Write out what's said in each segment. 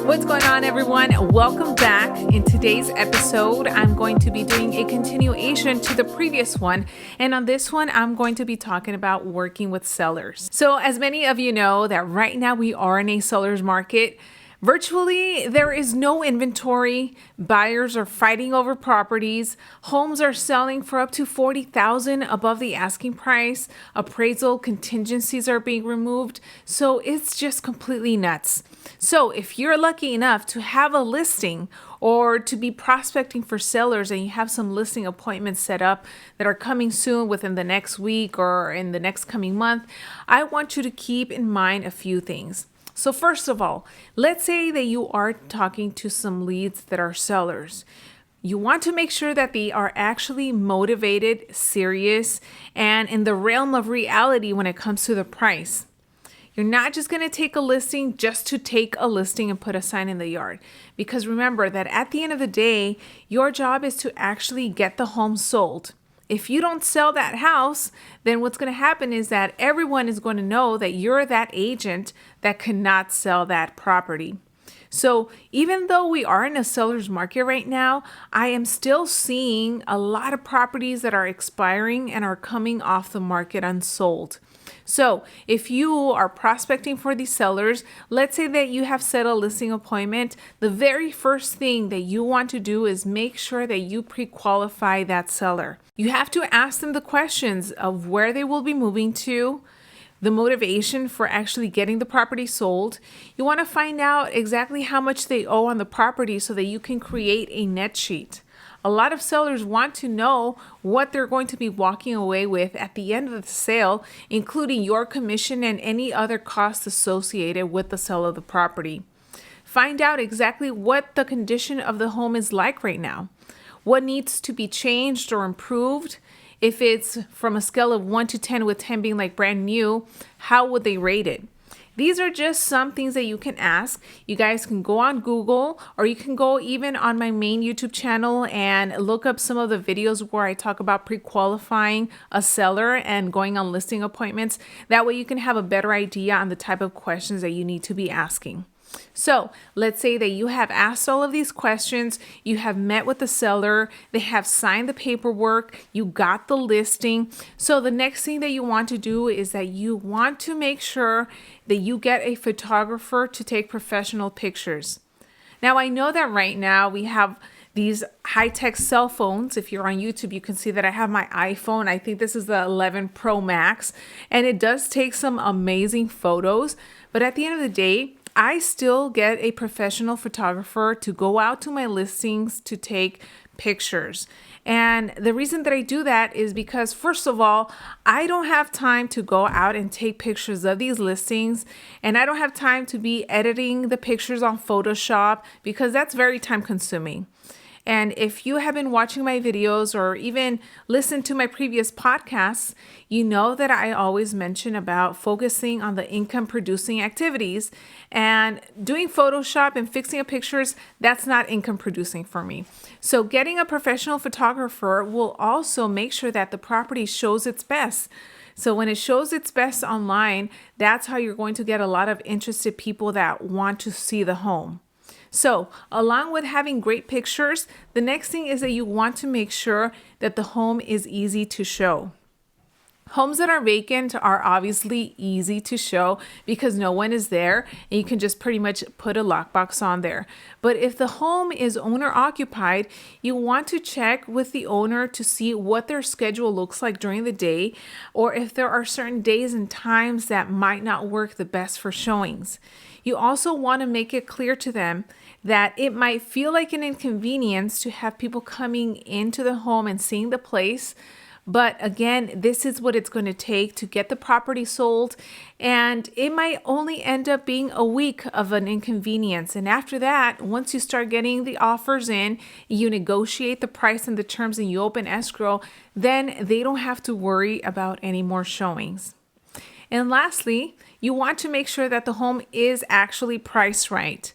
What's going on, everyone? Welcome back. In today's episode, I'm going to be doing a continuation to the previous one. And on this one, I'm going to be talking about working with sellers. So as many of you know that right now we are in a seller's market. Virtually, there is no inventory. Buyers are fighting over properties. Homes are selling for up to $40,000 above the asking price. Appraisal contingencies are being removed. So it's just completely nuts. So if you're lucky enough to have a listing or to be prospecting for sellers and you have some listing appointments set up that are coming soon within the next week or in the next coming month, I want you to keep in mind a few things. So first of all, let's say that you are talking to some leads that are sellers. You want to make sure that they are actually motivated, serious, and in the realm of reality when it comes to the price. You're not just going to take a listing just to take a listing and put a sign in the yard. Because remember that at the end of the day, your job is to actually get the home sold. If you don't sell that house, then what's going to happen is that everyone is going to know that you're that agent that cannot sell that property. So even though we are in a seller's market right now, I am still seeing a lot of properties that are expiring and are coming off the market unsold. So if you are prospecting for these sellers, let's say that you have set a listing appointment, the very first thing that you want to do is make sure that you pre-qualify that seller. You have to ask them the questions of where they will be moving to, the motivation for actually getting the property sold. You want to find out exactly how much they owe on the property so that you can create a net sheet. A lot of sellers want to know what they're going to be walking away with at the end of the sale, including your commission and any other costs associated with the sale of the property. Find out exactly what the condition of the home is like right now. What needs to be changed or improved? If it's from a scale of 1 to 10, with 10 being like brand new, how would they rate it? These are just some things that you can ask. You guys can go on Google, or you can go even on my main YouTube channel and look up some of the videos where I talk about pre-qualifying a seller and going on listing appointments. That way you can have a better idea on the type of questions that you need to be asking. So let's say that you have asked all of these questions, you have met with the seller, they have signed the paperwork, you got the listing. So the next thing that you want to do is that you want to make sure that you get a photographer to take professional pictures. Now, I know that right now we have these high-tech cell phones. If you're on YouTube, you can see that I have my iPhone. I think this is the 11 Pro Max, and it does take some amazing photos. But at the end of the day, I still get a professional photographer to go out to my listings to take pictures. And the reason that I do that is because, first of all, I don't have time to go out and take pictures of these listings, and I don't have time to be editing the pictures on Photoshop because that's very time consuming. And if you have been watching my videos or even listened to my previous podcasts, you know that I always mention about focusing on the income producing activities, and doing Photoshop and fixing up pictures, that's not income producing for me. So getting a professional photographer will also make sure that the property shows its best. So when it shows its best online, that's how you're going to get a lot of interested people that want to see the home. So along with having great pictures, the next thing is that you want to make sure that the home is easy to show. Homes that are vacant are obviously easy to show because no one is there and you can just pretty much put a lockbox on there. But if the home is owner occupied, you want to check with the owner to see what their schedule looks like during the day, or if there are certain days and times that might not work the best for showings. You also want to make it clear to them that it might feel like an inconvenience to have people coming into the home and seeing the place. But again, this is what it's going to take to get the property sold. And it might only end up being a week of an inconvenience. And after that, once you start getting the offers in, you negotiate the price and the terms and you open escrow, then they don't have to worry about any more showings. And lastly, you want to make sure that the home is actually priced right.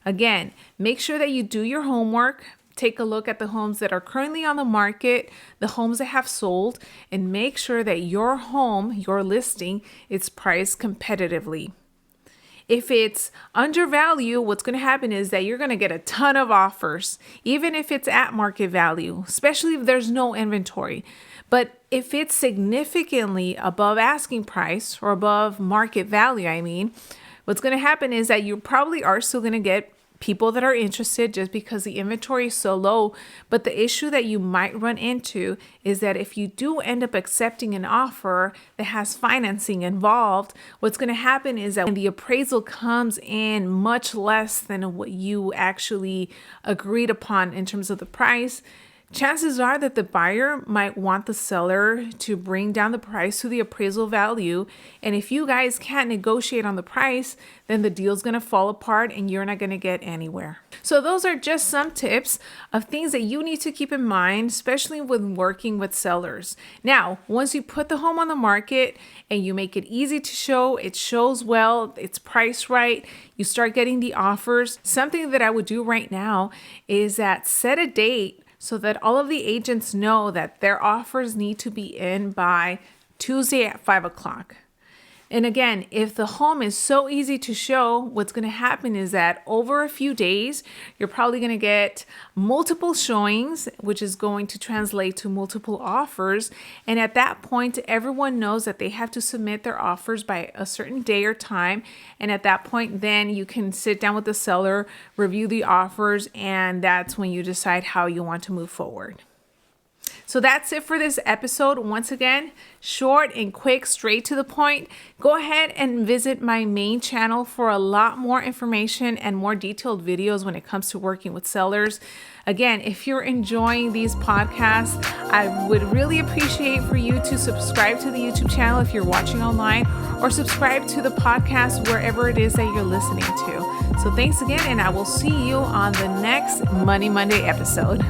Again, make sure that you do your homework. Take a look at the homes that are currently on the market, the homes that have sold, and make sure that your home, your listing, is priced competitively. If it's undervalued, what's going to happen is that you're going to get a ton of offers, even if it's at market value, especially if there's no inventory. But if it's significantly above asking price or above market value, what's going to happen is that you probably are still going to get people that are interested just because the inventory is so low. But the issue that you might run into is that if you do end up accepting an offer that has financing involved, what's going to happen is that when the appraisal comes in much less than what you actually agreed upon in terms of the price, chances are that the buyer might want the seller to bring down the price to the appraisal value. And if you guys can't negotiate on the price, then the deal's going to fall apart and you're not going to get anywhere. So those are just some tips of things that you need to keep in mind, especially when working with sellers. Now, once you put the home on the market and you make it easy to show, it shows well, it's priced right, you start getting the offers. Something that I would do right now is that set a date so that all of the agents know that their offers need to be in by Tuesday at 5 o'clock. And again, if the home is so easy to show, what's going to happen is that over a few days, you're probably going to get multiple showings, which is going to translate to multiple offers. And at that point, everyone knows that they have to submit their offers by a certain day or time. And at that point, then you can sit down with the seller, review the offers, and that's when you decide how you want to move forward. So that's it for this episode. Once again, short and quick, straight to the point. Go ahead and visit my main channel for a lot more information and more detailed videos when it comes to working with sellers. Again, if you're enjoying these podcasts, I would really appreciate for you to subscribe to the YouTube channel if you're watching online, or subscribe to the podcast wherever it is that you're listening to. So thanks again, and I will see you on the next Money Monday episode.